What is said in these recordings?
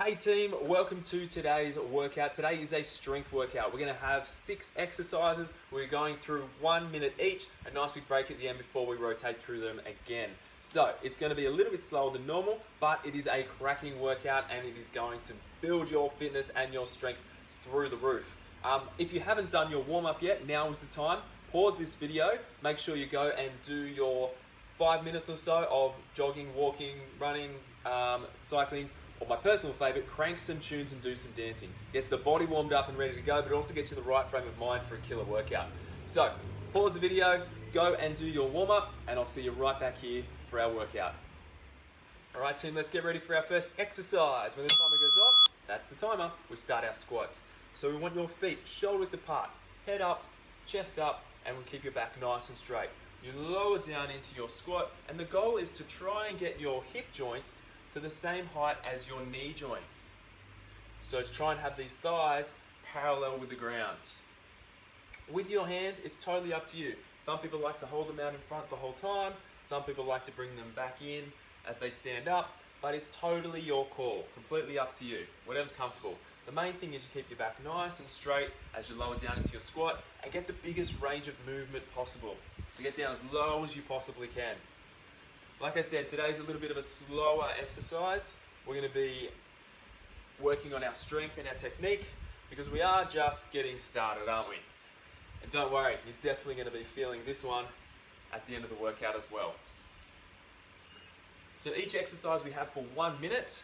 Hey team, welcome to today's workout. Today is a strength workout. We're going to have 6 exercises. We're going through 1 minute each, a nice big break at the end before we rotate through them again. So it's going to be a little bit slower than normal, but it is a cracking workout and it is going to build your fitness and your strength through the roof. If you haven't done your warm-up yet, now is the time. Pause this video, make sure you go and do your 5 minutes or so of jogging, walking, running, cycling, or my personal favourite, crank some tunes and do some dancing. Gets the body warmed up and ready to go, but it also gets you in the right frame of mind for a killer workout. So, pause the video, go and do your warm-up, and I'll see you right back here for our workout. Alright team, let's get ready for our first exercise. When the timer goes off, that's the timer, we start our squats. So we want your feet shoulder width apart, head up, chest up, and we'll keep your back nice and straight. You lower down into your squat, and the goal is to try and get your hip joints to the same height as your knee joints. So to try and have these thighs parallel with the ground. With your hands, it's totally up to you. Some people like to hold them out in front the whole time. Some people like to bring them back in as they stand up, but it's totally your call, completely up to you, whatever's comfortable. The main thing is you keep your back nice and straight as you lower down into your squat and get the biggest range of movement possible. So get down as low as you possibly can. Like I said, today's a little bit of a slower exercise. We're going to be working on our strength and our technique because we are just getting started, aren't we? And don't worry, you're definitely going to be feeling this one at the end of the workout as well. So each exercise we have for 1 minute.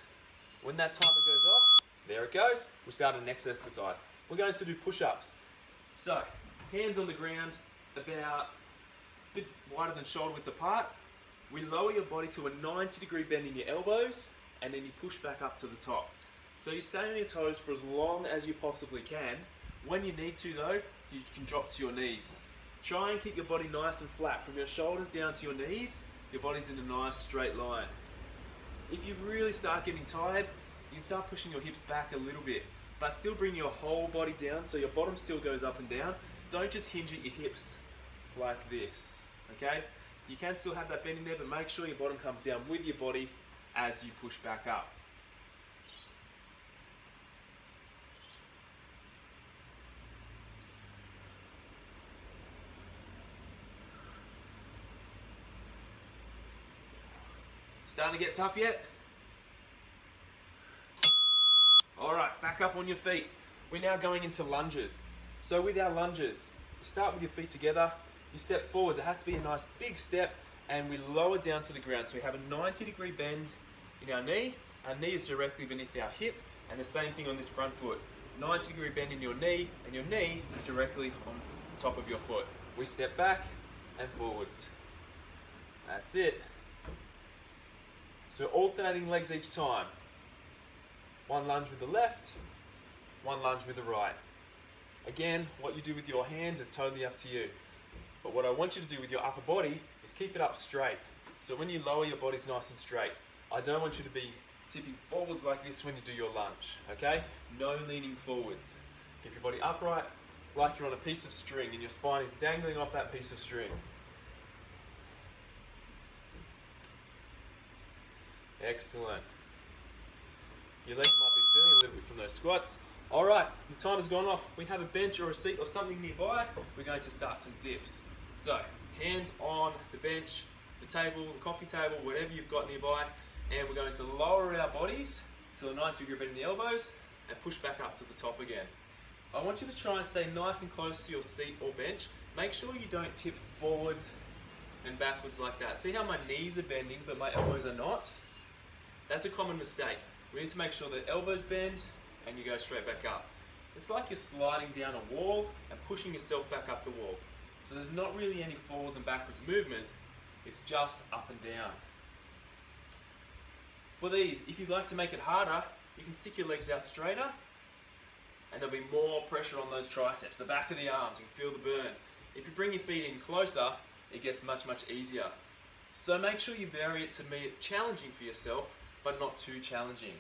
When that timer goes off, there it goes. We start the next exercise. We're going to do push-ups. So, hands on the ground, about a bit wider than shoulder width apart. We lower your body to a 90-degree bend in your elbows, and then you push back up to the top. So you stay on your toes for as long as you possibly can. When you need to though, you can drop to your knees. Try and keep your body nice and flat. From your shoulders down to your knees, your body's in a nice straight line. If you really start getting tired, you can start pushing your hips back a little bit, but still bring your whole body down so your bottom still goes up and down. Don't just hinge at your hips like this, okay? You can still have that bend in there, but make sure your bottom comes down with your body as you push back up. Starting to get tough yet? Alright, back up on your feet. We're now going into lunges. So with our lunges, you start with your feet together, you step forwards. It has to be a nice big step, and we lower down to the ground. So we have a 90-degree bend in our knee. Our knee is directly beneath our hip, and the same thing on this front foot. 90-degree bend in your knee, and your knee is directly on top of your foot. We step back and forwards. That's it. So alternating legs each time. One lunge with the left, one lunge with the right. Again, what you do with your hands is totally up to you. But what I want you to do with your upper body is keep it up straight. So when you lower, your body's nice and straight. I don't want you to be tipping forwards like this when you do your lunge, okay? No leaning forwards. Keep your body upright like you're on a piece of string and your spine is dangling off that piece of string. Excellent. Your legs might be feeling a little bit from those squats. Alright, the time has gone off. We have a bench or a seat or something nearby. We're going to start some dips. So, hands on the bench, the table, the coffee table, whatever you've got nearby, and we're going to lower our bodies to a 90-degree bend in the elbows and push back up to the top again. I want you to try and stay nice and close to your seat or bench. Make sure you don't tip forwards and backwards like that. See how my knees are bending but my elbows are not? That's a common mistake. We need to make sure that elbows bend and you go straight back up. It's like you're sliding down a wall and pushing yourself back up the wall. So there's not really any forwards and backwards movement, it's just up and down. For these, if you'd like to make it harder, you can stick your legs out straighter and there'll be more pressure on those triceps, the back of the arms, you can feel the burn. If you bring your feet in closer, it gets much, much easier. So make sure you vary it to make it challenging for yourself, but not too challenging.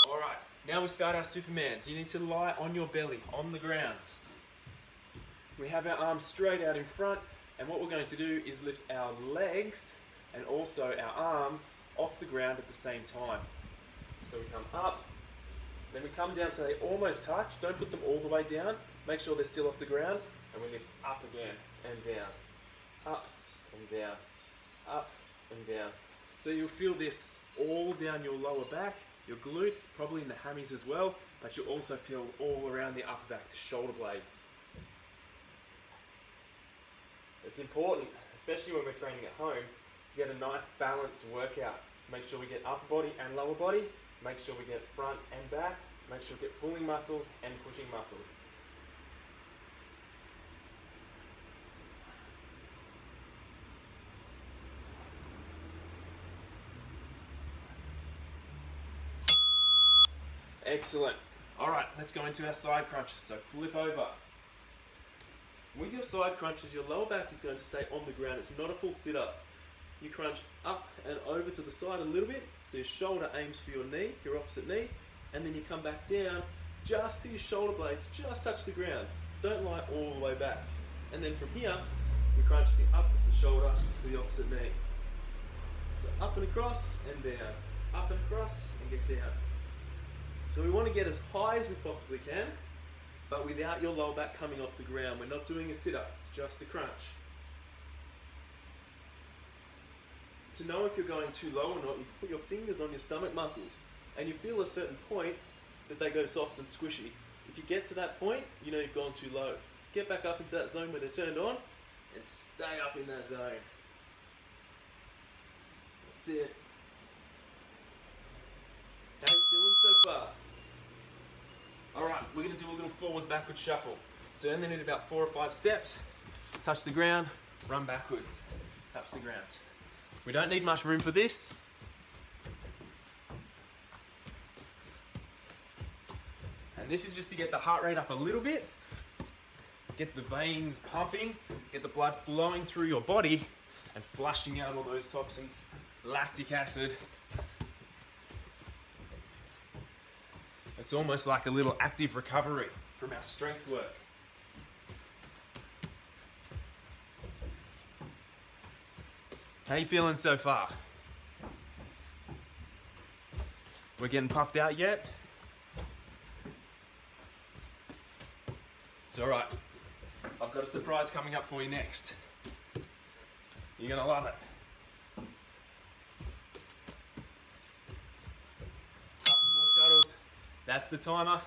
Alright, now we start our Supermans. You need to lie on your belly, on the ground. We have our arms straight out in front, and what we're going to do is lift our legs and also our arms off the ground at the same time. So we come up, then we come down till they almost touch. Don't put them all the way down. Make sure they're still off the ground. And we lift up again and down. Up and down. Up and down. So you'll feel this all down your lower back, your glutes, probably in the hammies as well, but you'll also feel all around the upper back, the shoulder blades. It's important, especially when we're training at home, to get a nice balanced workout. To make sure we get upper body and lower body, make sure we get front and back, make sure we get pulling muscles and pushing muscles. Excellent. All right, let's go into our side crunches. So flip over. With your side crunches, your lower back is going to stay on the ground. It's not a full sit-up. You crunch up and over to the side a little bit, so your shoulder aims for your knee, your opposite knee, and then you come back down just to your shoulder blades, just touch the ground. Don't lie all the way back. And then from here, we crunch the opposite shoulder to the opposite knee. So up and across and down, up and across and get down. So we want to get as high as we possibly can, but without your lower back coming off the ground. We're not doing a sit-up, it's just a crunch. To know if you're going too low or not, you can put your fingers on your stomach muscles and you feel a certain point that they go soft and squishy. If you get to that point, you know you've gone too low. Get back up into that zone where they're turned on and stay up in that zone. That's it. How are you feeling so far? Alright, we're going to do a little forwards backwards shuffle. So you only need about 4 or 5 steps. Touch the ground, run backwards, touch the ground. We don't need much room for this. And this is just to get the heart rate up a little bit, get the veins pumping, get the blood flowing through your body and flushing out all those toxins, lactic acid. It's almost like a little active recovery from our strength work. How you feeling so far? We're getting puffed out yet? It's all right. I've got a surprise coming up for you next. You're gonna love it. Couple more shuttles. That's the timer.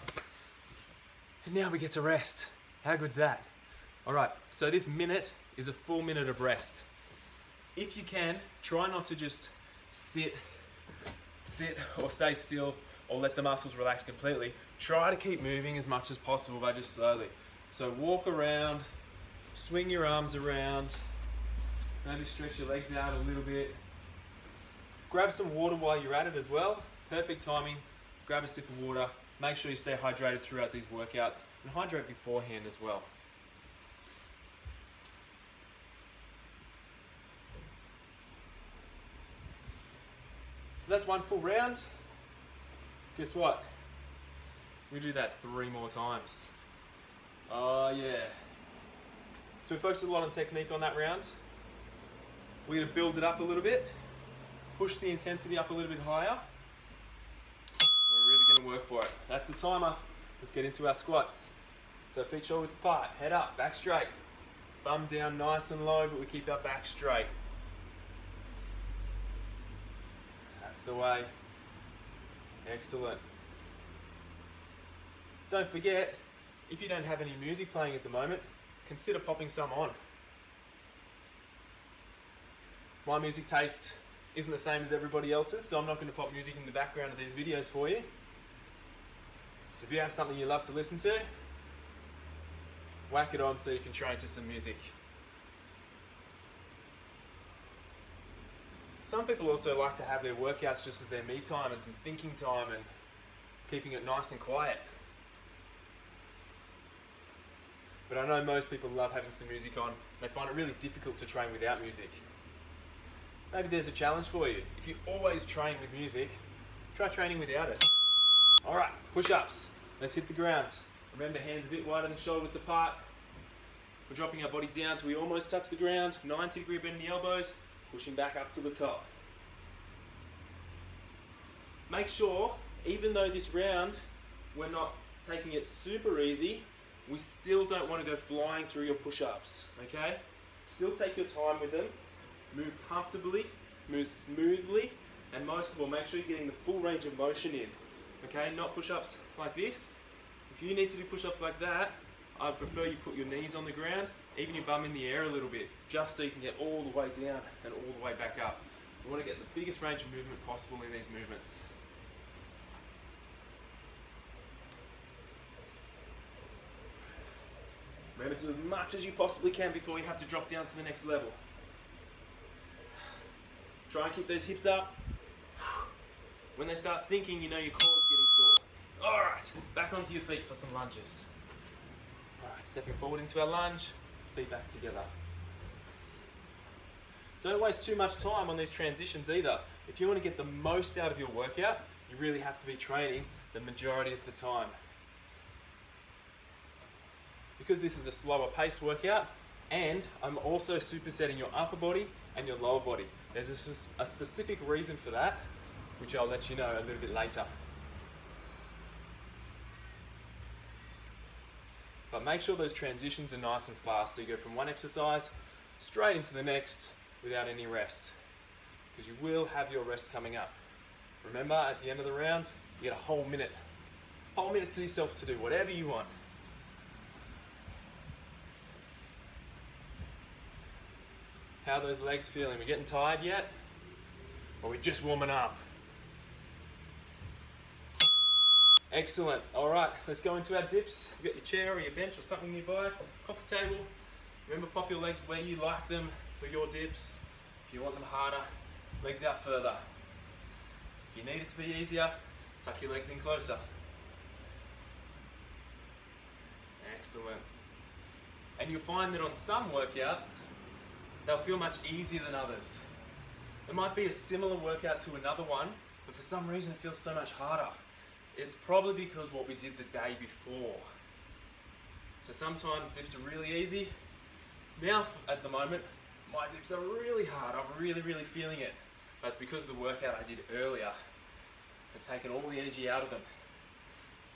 And now we get to rest. How good's that? All right, so this minute is a full minute of rest. If you can, try not to just sit or stay still or let the muscles relax completely. Try to keep moving as much as possible, but just slowly. So walk around, swing your arms around, maybe stretch your legs out a little bit. Grab some water while you're at it as well. Perfect timing. Grab a sip of water. Make sure you stay hydrated throughout these workouts and hydrate beforehand as well. So that's one full round. Guess what? We do that 3 more times. Oh yeah. So we focused a lot on technique on that round. We're going to build it up a little bit. Push the intensity up a little bit higher. We're really going to work for it. That's the timer. Let's get into our squats. So feet shoulder width apart, head up, back straight. Bum down nice and low, but we keep our back straight. That's the way. Excellent. Don't forget, if you don't have any music playing at the moment, consider popping some on. My music taste isn't the same as everybody else's, so I'm not going to pop music in the background of these videos for you. So if you have something you love to listen to, whack it on so you can train to some music. Some people also like to have their workouts just as their me time and some thinking time and keeping it nice and quiet. But I know most people love having some music on. They find it really difficult to train without music. Maybe there's a challenge for you. If you always train with music, try training without it. All right, push-ups. Let's hit the ground. Remember, hands a bit wider than shoulder width apart. We're dropping our body down till we almost touch the ground. 90-degree bend in the elbows, pushing back up to the top. Make sure even though this round we're not taking it super easy, we still don't want to go flying through your push-ups, okay? Still take your time with them, move comfortably, move smoothly, and most of all, make sure you're getting the full range of motion in, okay? Not push-ups like this. If you need to do push-ups like that, I'd prefer you put your knees on the ground, even your bum in the air a little bit, just so you can get all the way down and all the way back up. We want to get the biggest range of movement possible in these movements. Remember to do as much as you possibly can before you have to drop down to the next level. Try and keep those hips up. When they start sinking, you know your core's getting sore. Alright, back onto your feet for some lunges. Alright, stepping forward into our lunge, feet back together. Don't waste too much time on these transitions either. If you want to get the most out of your workout, you really have to be training the majority of the time. Because this is a slower pace workout, and I'm also supersetting your upper body and your lower body. There's a specific reason for that, which I'll let you know a little bit later. But make sure those transitions are nice and fast, so you go from one exercise straight into the next without any rest, because you will have your rest coming up. Remember, at the end of the round, you get a whole minute to yourself to do whatever you want. How are those legs feeling? We getting tired yet? Or are we just warming up? Excellent. All right, let's go into our dips. You've got your chair or your bench or something nearby, coffee table. Remember, pop your legs where you like them for your dips. If you want them harder, legs out further. If you need it to be easier, tuck your legs in closer. Excellent. And you'll find that on some workouts, they'll feel much easier than others. It might be a similar workout to another one, but for some reason it feels so much harder. It's probably because what we did the day before. So sometimes dips are really easy. Now at the moment, my dips are really hard. I'm really feeling it. But it's because of the workout I did earlier. It's taken all the energy out of them.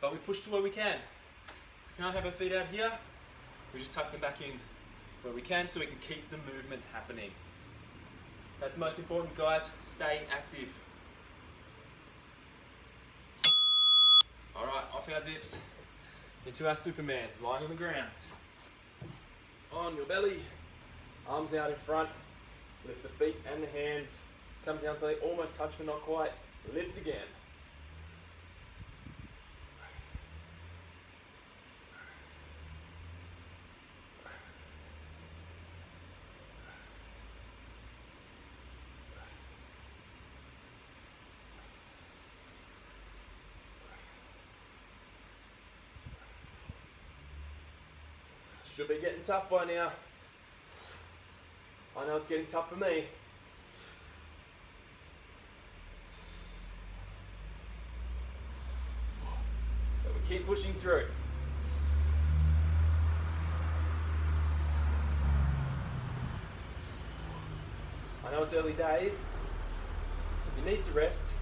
But we push to where we can. If we can't have our feet out here, we just tuck them back in where we can, so we can keep the movement happening. That's the most important, guys. Stay active. Alright, off our dips, into our Supermans, lying on the ground. On your belly, arms out in front, lift the feet and the hands, come down till they almost touch but not quite, lift again. Should be getting tough by now. I know it's getting tough for me. But we keep pushing through. I know it's early days, so if you need to rest,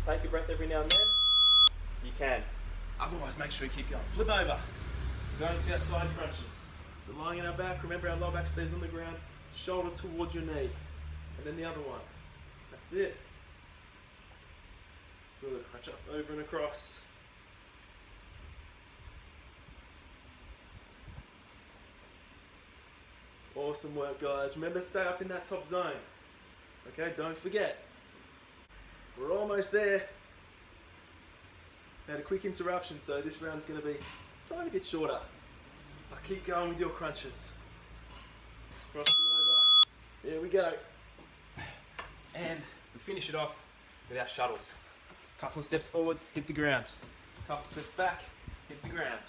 take a breath every now and then, you can. Otherwise, make sure you keep going. Flip over. Going to our side crunches. So lying on our back, remember our lower back stays on the ground, shoulder towards your knee. And then the other one. That's it. Good, crunch up, over and across. Awesome work, guys. Remember, stay up in that top zone. Okay, don't forget. We're almost there. Had a quick interruption, so this round's going to be a tiny bit shorter. But keep going with your crunches. Cross them over. There we go. And we finish it off with our shuttles. Couple of steps forwards, hit the ground. Couple of steps back, hit the ground.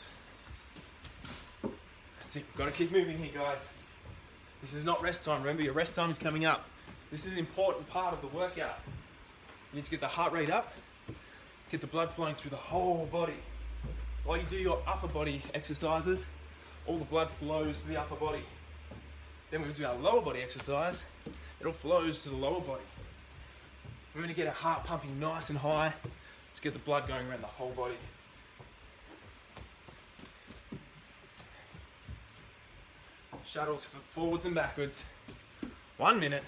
That's it. We've got to keep moving here, guys. This is not rest time. Remember, your rest time is coming up. This is an important part of the workout. You need to get the heart rate up, get the blood flowing through the whole body. While you do your upper body exercises, all the blood flows to the upper body. Then when we do our lower body exercise, it all flows to the lower body. We're going to get our heart pumping nice and high, to get the blood going around the whole body. Shuttles forwards and backwards. 1 minute.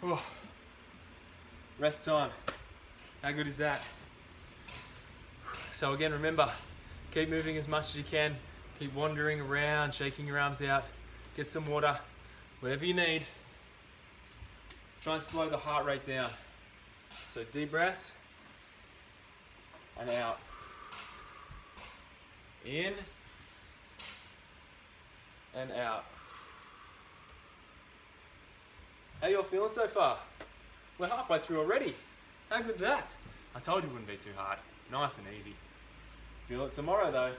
Oh. Rest time. How good is that? So again, remember, keep moving as much as you can. Keep wandering around, shaking your arms out. Get some water, whatever you need. Try and slow the heart rate down. So deep breaths and out. In and out. How y'all feeling so far? We're halfway through already. How good's that? I told you it wouldn't be too hard. Nice and easy. Feel it tomorrow though.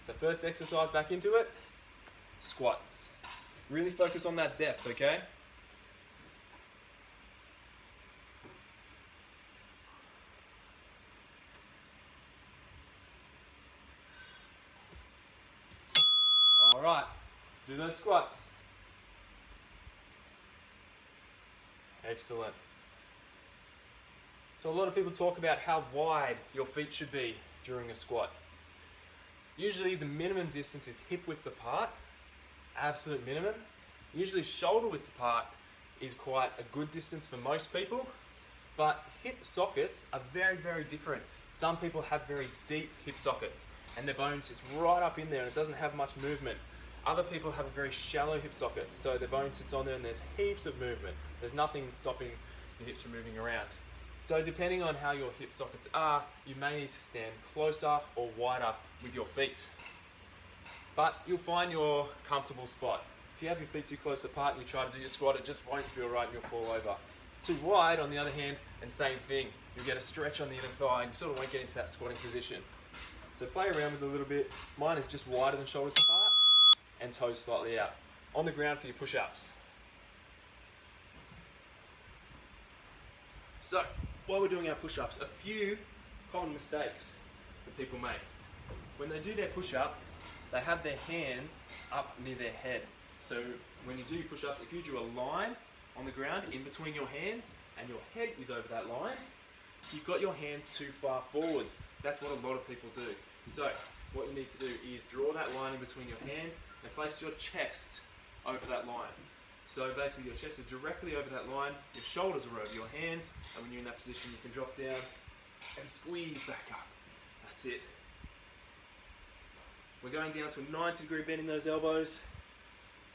So first exercise back into it, squats. Really focus on that depth, okay? All right, let's do those squats. Excellent. So a lot of people talk about how wide your feet should be during a squat. Usually the minimum distance is hip width apart, absolute minimum. Usually shoulder width apart is quite a good distance for most people, but hip sockets are very, very different. Some people have very deep hip sockets and their bone sits right up in there and it doesn't have much movement. Other people have a very shallow hip socket, so their bone sits on there and there's heaps of movement. There's nothing stopping the hips from moving around. So depending on how your hip sockets are, you may need to stand closer or wider with your feet. But you'll find your comfortable spot. If you have your feet too close apart and you try to do your squat, it just won't feel right and you'll fall over. Too wide, on the other hand, and same thing. You'll get a stretch on the inner thigh and you sort of won't get into that squatting position. So play around with it a little bit. Mine is just wider than shoulders apart and toes slightly out. On the ground for your push-ups. So, while we're doing our push-ups, a few common mistakes that people make. When they do their push-up, they have their hands up near their head. So when you do your push-ups, if you drew a line on the ground in between your hands and your head is over that line, you've got your hands too far forwards. That's what a lot of people do. So what you need to do is draw that line in between your hands and place your chest over that line. So basically your chest is directly over that line, your shoulders are over your hands, and when you're in that position you can drop down and squeeze back up. That's it. We're going down to a 90-degree bend in those elbows,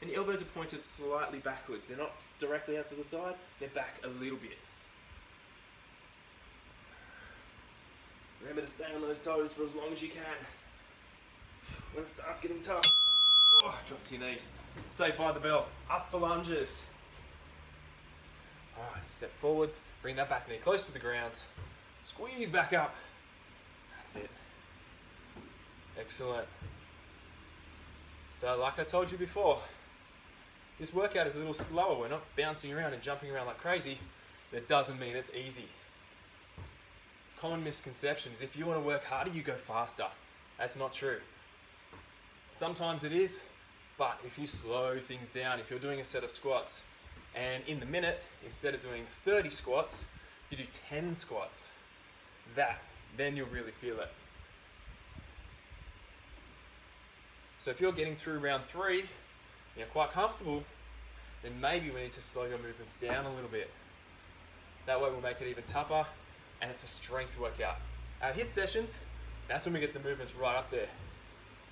and the elbows are pointed slightly backwards. They're not directly out to the side, they're back a little bit. Remember to stay on those toes for as long as you can. When it starts getting tough, drop to your knees. Saved by the bell. Up for lunges. Alright, step forwards, bring that back knee close to the ground. Squeeze back up. That's it. Excellent. So like I told you before, this workout is a little slower. We're not bouncing around and jumping around like crazy. That doesn't mean it's easy. Common misconception is if you want to work harder, you go faster. That's not true. Sometimes it is, but if you slow things down, if you're doing a set of squats and in the minute, instead of doing 30 squats, you do 10 squats, then you'll really feel it. So if you're getting through round 3, you're quite comfortable, then maybe we need to slow your movements down a little bit. That way we'll make it even tougher, and it's a strength workout. Our HIIT sessions, that's when we get the movements right up there.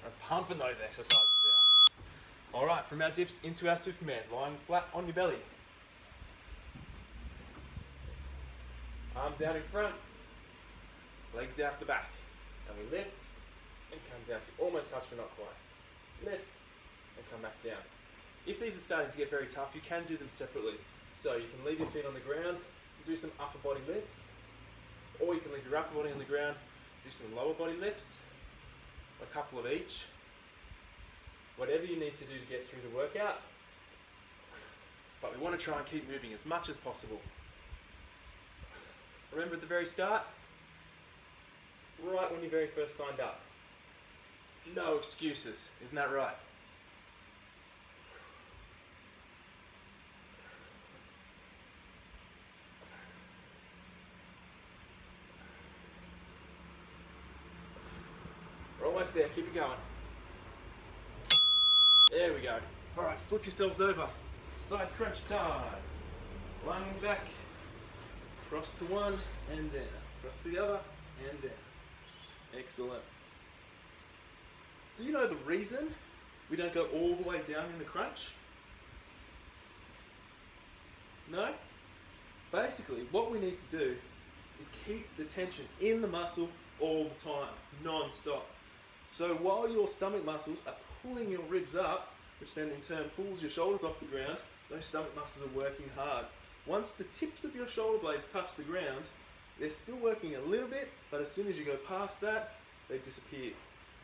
We're pumping those exercises down. All right, from our dips into our Superman, lying flat on your belly. Arms out in front, legs out the back. And we lift and come down to almost touch but not quite. Lift and come back down. If these are starting to get very tough, you can do them separately. So you can leave your feet on the ground, do some upper body lifts, or you can leave your upper body on the ground, do some lower body lifts, a couple of each. Whatever you need to do to get through the workout, but we want to try and keep moving as much as possible. Remember at the very start? Right when you very first signed up. No excuses, isn't that right? We're almost there, keep it going. There we go. Alright, flip yourselves over. Side crunch time. Lying back. Cross to one and down. Cross to the other and down. Excellent. Do you know the reason we don't go all the way down in the crunch? No? Basically, what we need to do is keep the tension in the muscle all the time, non-stop. So while your stomach muscles are pulling your ribs up, which then in turn pulls your shoulders off the ground, those stomach muscles are working hard. Once the tips of your shoulder blades touch the ground, they're still working a little bit, but as soon as you go past that, they disappear.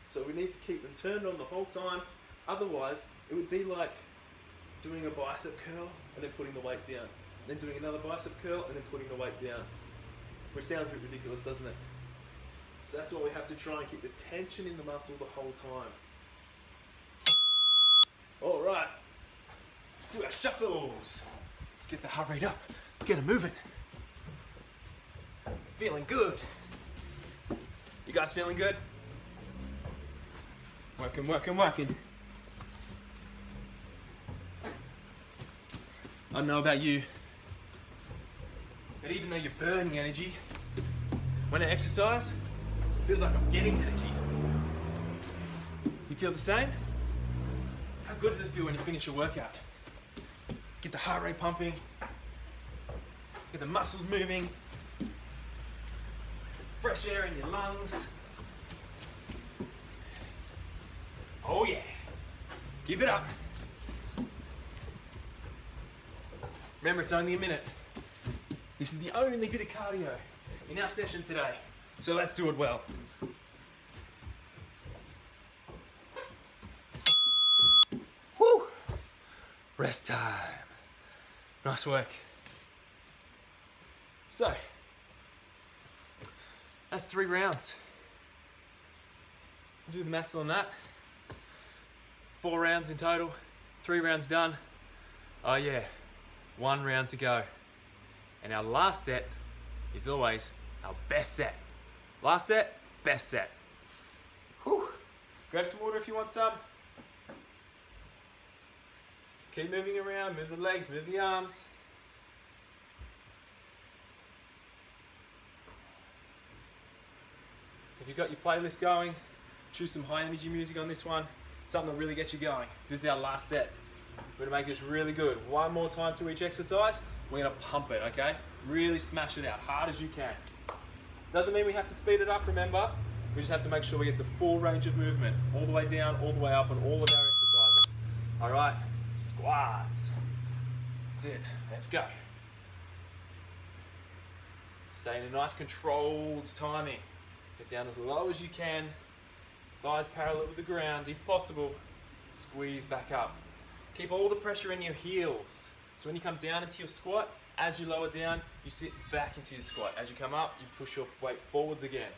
So we need to keep them turned on the whole time, otherwise it would be like doing a bicep curl and then putting the weight down, then doing another bicep curl and then putting the weight down, which sounds a bit ridiculous, doesn't it? So that's why we have to try and keep the tension in the muscle the whole time. All right, let's do our shuffles. Let's get the heart rate up. Let's get it moving. Feeling good. You guys feeling good? Working, working, working. I don't know about you, but even though you're burning energy, when I exercise, it feels like I'm getting energy. You feel the same? How good does it feel when you finish your workout? Get the heart rate pumping, get the muscles moving, fresh air in your lungs. Oh yeah, keep it up. Remember, it's only a minute. This is the only bit of cardio in our session today, so let's do it well. Woo! Rest time. Nice work. So, that's 3 rounds. Do the maths on that. 4 rounds in total, 3 rounds done. Oh yeah, 1 round to go. And our last set is always our best set. Last set, best set. Whew. Grab some water if you want some. Keep moving around, move the legs, move the arms. If you've got your playlist going, choose some high energy music on this one. Something that really gets you going. This is our last set. We're gonna make this really good. 1 more time through each exercise. We're gonna pump it, okay? Really smash it out, hard as you can. Doesn't mean we have to speed it up, remember? We just have to make sure we get the full range of movement. All the way down, all the way up on all of our exercises. All right, squats. That's it, let's go. Stay in a nice controlled timing. Get down as low as you can. Thighs parallel with the ground, if possible. Squeeze back up. Keep all the pressure in your heels. So when you come down into your squat, as you lower down, you sit back into your squat. As you come up, you push your weight forwards again.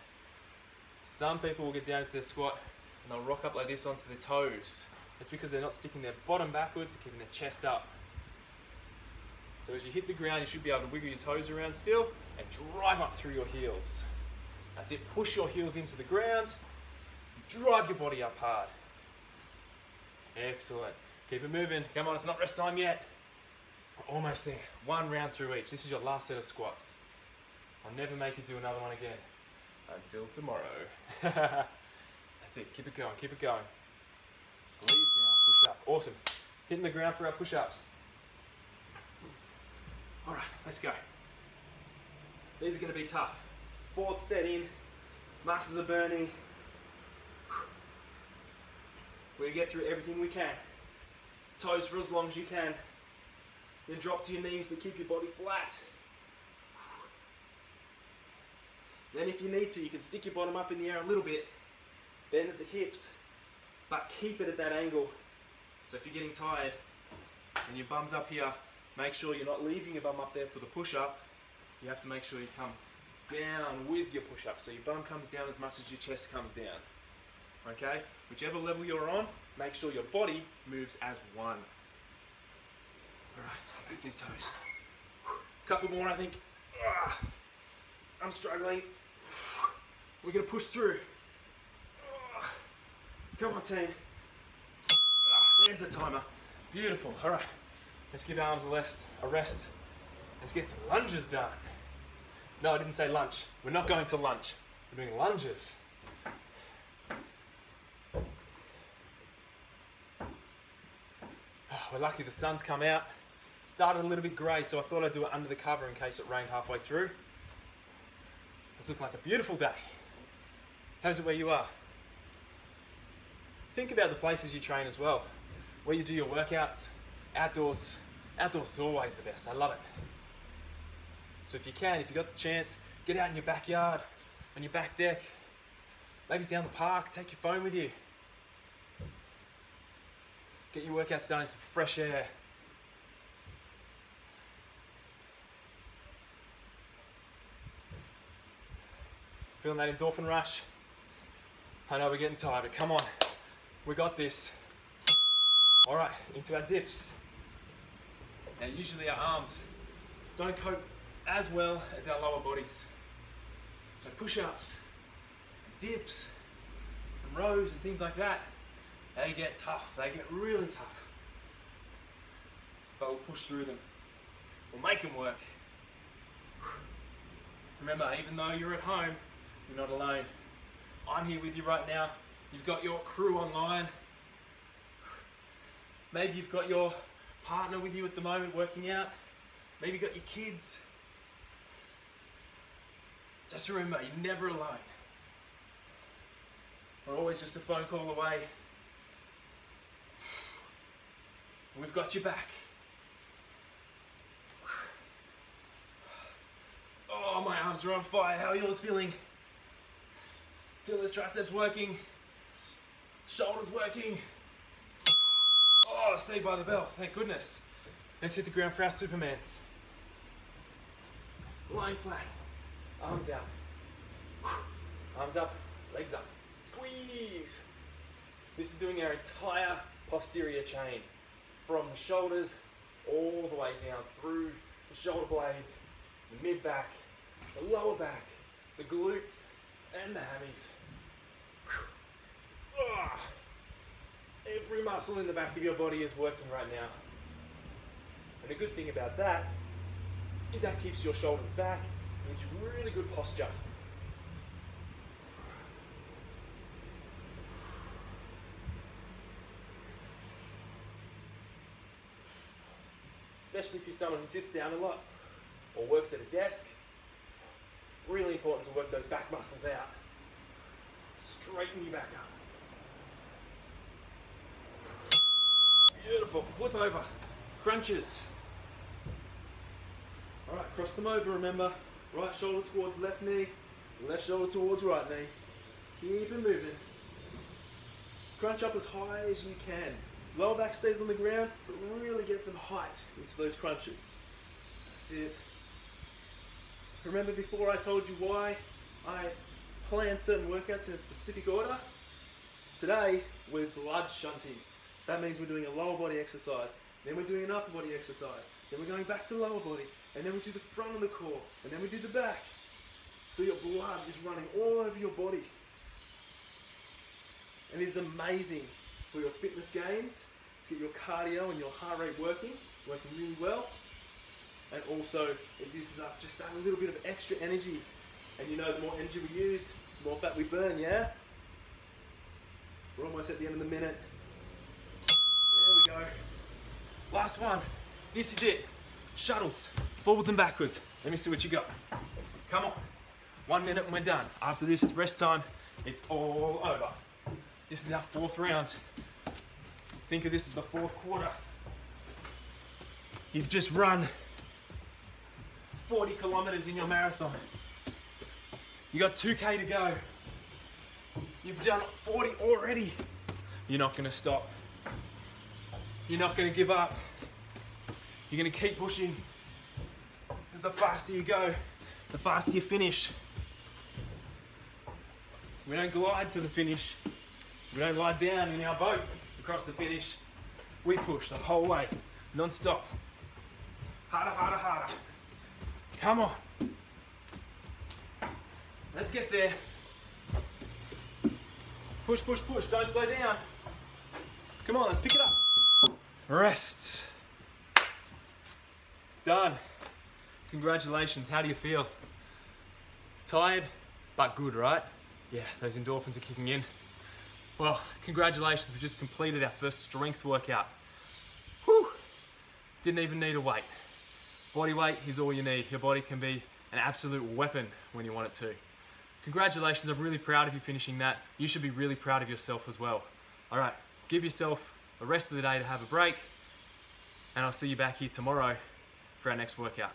Some people will get down into their squat and they'll rock up like this onto their toes. That's because they're not sticking their bottom backwards, they're keeping their chest up. So as you hit the ground, you should be able to wiggle your toes around still and drive up through your heels. That's it, push your heels into the ground. Drive your body up hard. Excellent. Keep it moving. Come on, it's not rest time yet. We're almost there. 1 round through each. This is your last set of squats. I'll never make you do another one again. Until tomorrow. That's it. Keep it going. Keep it going. Squeeze down. Push up. Awesome. Hitting the ground for our push-ups. All right, let's go. These are going to be tough. 4th set in. Muscles are burning. We're going to get through everything we can. Toes for as long as you can. Then drop to your knees, but keep your body flat. Then if you need to, you can stick your bottom up in the air a little bit. Bend at the hips, but keep it at that angle. So if you're getting tired and your bum's up here, make sure you're not leaving your bum up there for the push-up. You have to make sure you come down with your push-up. So your bum comes down as much as your chest comes down. Okay? Whichever level you're on, make sure your body moves as one. Alright, so back to your toes. Couple more, I think. I'm struggling. We're gonna push through. Come on, team. There's the timer. Beautiful. Alright, let's give arms a rest. Let's get some lunges done. No, I didn't say lunch. We're not going to lunch. We're doing lunges. We're lucky the sun's come out. It started a little bit grey, so I thought I'd do it under the cover in case it rained halfway through. This looks like a beautiful day. How's it where you are? Think about the places you train as well. Where you do your workouts. Outdoors is always the best. I love it. So if you've got the chance, get out in your backyard, on your back deck, maybe down the park, take your phone with you. Get your workouts done in some fresh air. Feeling that endorphin rush? I know we're getting tired, but come on. We got this. All right, into our dips. Now usually our arms don't cope as well as our lower bodies. So push-ups, dips, and rows and things like that, they get tough, they get really tough. But we'll push through them. We'll make them work. Remember, even though you're at home, you're not alone. I'm here with you right now. You've got your crew online. Maybe you've got your partner with you at the moment working out. Maybe you've got your kids. Just remember, you're never alone. We're always just a phone call away. We've got your back. Oh, my arms are on fire. How are yours feeling? Feel those triceps working. Shoulders working. Oh, saved by the bell. Thank goodness. Let's hit the ground for our Supermans. Lying flat. Arms out. Arms up. Legs up. Squeeze. This is doing our entire posterior chain. From the shoulders all the way down through the shoulder blades, the mid-back, the lower back, the glutes, and the hammies. Every muscle in the back of your body is working right now. And the good thing about that is that keeps your shoulders back and gives you really good posture. Especially if you're someone who sits down a lot or works at a desk. Really important to work those back muscles out. Straighten your back up. Beautiful. Flip over. Crunches. All right, cross them over, remember. Right shoulder towards left knee, left shoulder towards right knee. Keep it moving. Crunch up as high as you can. Lower back stays on the ground, but really get some height into those crunches. That's it. Remember before I told you why I plan certain workouts in a specific order? Today, we're blood shunting. That means we're doing a lower body exercise, then we're doing an upper body exercise, then we're going back to lower body, and then we do the front of the core, and then we do the back. So your blood is running all over your body. And it is amazing for your fitness gains, to get your cardio and your heart rate working really well. And also, it uses up just that little bit of extra energy. And you know, the more energy we use, the more fat we burn, yeah? We're almost at the end of the minute. There we go. Last one. This is it. Shuttles, forwards and backwards. Let me see what you got. Come on. 1 minute and we're done. After this, it's rest time. It's all over. This is our fourth round. Think of this as the fourth quarter. You've just run 40 kilometers in your marathon. You got 2K to go. You've done 40 already. You're not gonna stop. You're not gonna give up. You're gonna keep pushing. Because the faster you go, the faster you finish. We don't glide to the finish. We don't lie down in our boat across the finish. We push the whole way, non-stop. Harder, harder, harder. Come on. Let's get there. Push, push, push, don't slow down. Come on, let's pick it up. Rest. Done. Congratulations, how do you feel? Tired, but good, right? Yeah, those endorphins are kicking in. Well, congratulations, we just completed our first strength workout. Whew. Didn't even need a weight. Body weight is all you need. Your body can be an absolute weapon when you want it to. Congratulations, I'm really proud of you finishing that. You should be really proud of yourself as well. All right, give yourself the rest of the day to have a break, and I'll see you back here tomorrow for our next workout.